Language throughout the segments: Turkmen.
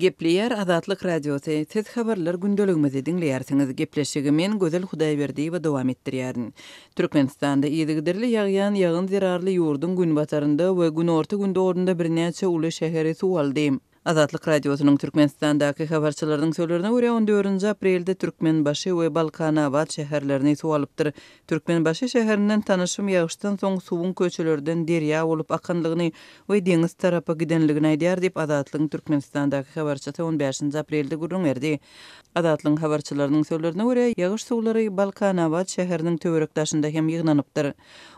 Gepleyer Azatlyk Radiosu tez habarlar gündeligimizi dinleýärsiňiz. Gepleşigi men Gözel Hudaýberdi we dowam etdirýärin. Türkmenistanda ýygyderli ýagýan ýagyn zerarly ýurdun gün batarynda we gün orta günde orunda birnäçe uly şäheri suw aldy. Azatlyk Radiosynyň Türkmenistandaky habarçylarynyň söýlerine görä 14 aprelde Türkmenbaşy we Balkanabad şäherlerini suw alypdyr. Türkmenbaşy şäherinden tanyşym ýagyşdan soň suwun köçelerden derýa bolup akanlygyny we deňiz tarapy gidenligini aýdýar diýip Azatlygyň Türkmenistandaky habarçysy 15 aprelde gürrüňerdi. Azatlygyň habarçylarynyň söýlerine görä ýagyş suwlary Balkanabad şäheriniň töwerekdaşynda hem ýygnanypdyr.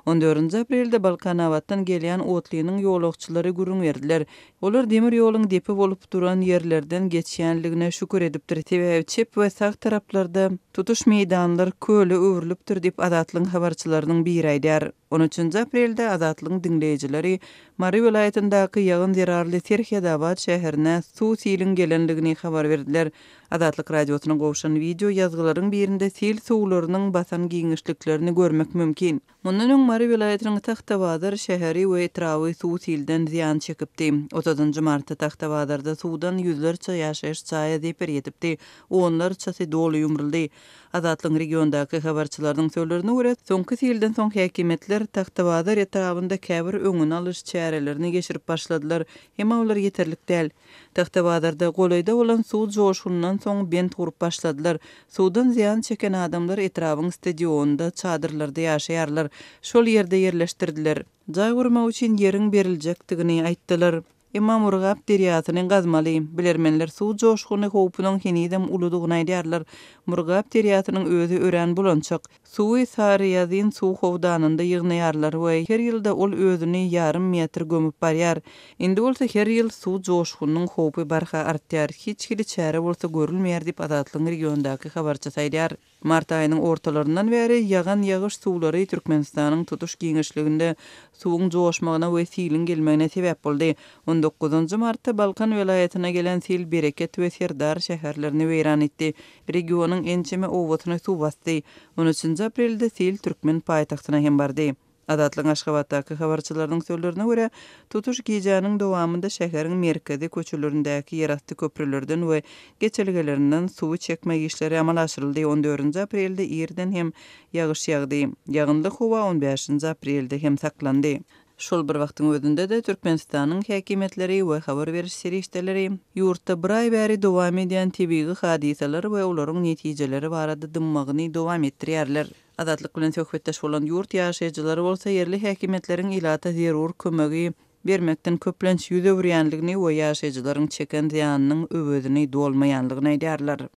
14 aprelde Balkanabaddan gelýän otlynyň ýolagçylary gürrüňerdiler. Olar demir ýoluň depi bolup duran ýerlerden geçýänligine şükür edipdir. Çep we sag taraplarda tutuş meýdanlar köle öwrülipdir diýip Azatlygyň habarçylarynyň biri aýdýar. 13 aprelde Azatlygyň dinleýijileri Mary welaýatyndaky ýagyn zerarly Terhiyadabad şäherine suw silin gelenligini habar berdiler. Azatlyk Radiosynyň gowşan video ýazgylaryň birinde sil suwlarynyň basan giňişliklerini görmek mümkin. Mundan öň Mary welaýatynyň Taxtabazar şäheri we etrawy suw silden ziýan çekipdi. 30 martda Taxtabadarda suwdan ýüzlerçe ýaşaýyş çaýa depir ýetipdi. Onlarça doly ýumruldy. Azatlygyň regiondaky habarçylarynyň söýlerine görä, soňky silden soň häkimetler Taxtabazar etrabynda käbir öňüni alyş çärelerini geçirip başladylar. Hem olar ýeterlik däl. Taxtabazarda golayda bolan suw joşundan soň bent gurup başladylar. Suwdan ziýan çeken adamlar etrabyň stadionda çadırlarda ýaşaýarlar. Şol ýerde ýerleşdirdiler. Jaý gurmak üçin ýeriň beriljakdigini aýtdylar. Emma Murgap derýasynyň gazmaly bilermenler suw joşguny howpunyň henidem uludygyny aýdýarlar. Murgap derýasynyň özü ören bulançak. Suwy Sarıýazyn suw howdanynda ýygnaýarlar we her ýylda ol özüni ýarym metr gömüp barýar. Indi bolsa her ýyl suw joşgunyň howpy barha artýar. Hiç kili çäre bolsa görülmeýär diýip Azatlygyň regiondaky habarçysy aýdýar. Mart aýynyň ortalaryndan bäri ýagan ýagyş suwlary Türkmenistanyň tutuş giňişliginde suwuň joşmagyna we silin gelmegine sebäp boldy. 19 martda Balkan welaýatyna gelen sil Bereket we Serdar şäherlerini weýran etdi. Regionyň ençeme owatyny suw bastdy. 13 aprelde sil Türkmen paýtagtyna hem bardy. Azatlygyň Aşgabatdaky habarçylarynyň söýlerine görä, tutuş gijanyň dowamında şäheriň merkezi köçelerindäki ýeratdy köprülerden we geçelgelerinden suwy çekmek işleri amal aşyryldy. 14 aprelde ýerden hem ýagyş ýagdy. Ýagynlyk howa 15 aprelde hem saklandy. Şol bir wagtyň özünde de Türkmenistanyň häkimetleri we habar beriş serişdeleri ýurtda bir aý bäri dowam edýän tebigi hadisalar we olaryň netijeleri barada dymmagyny dowam etdirýärler. Azatlyk bilen söhbetdeş bolan ýurt ýaşaýjylary bolsa ýerli häkimetleriň ilata zerur kömegi bermekden köplenç ýüze wurýanlygyny we ýaşaýjylaryň çeken ziýanynyň öwedini dolmaýanlygyny aýdýarlar.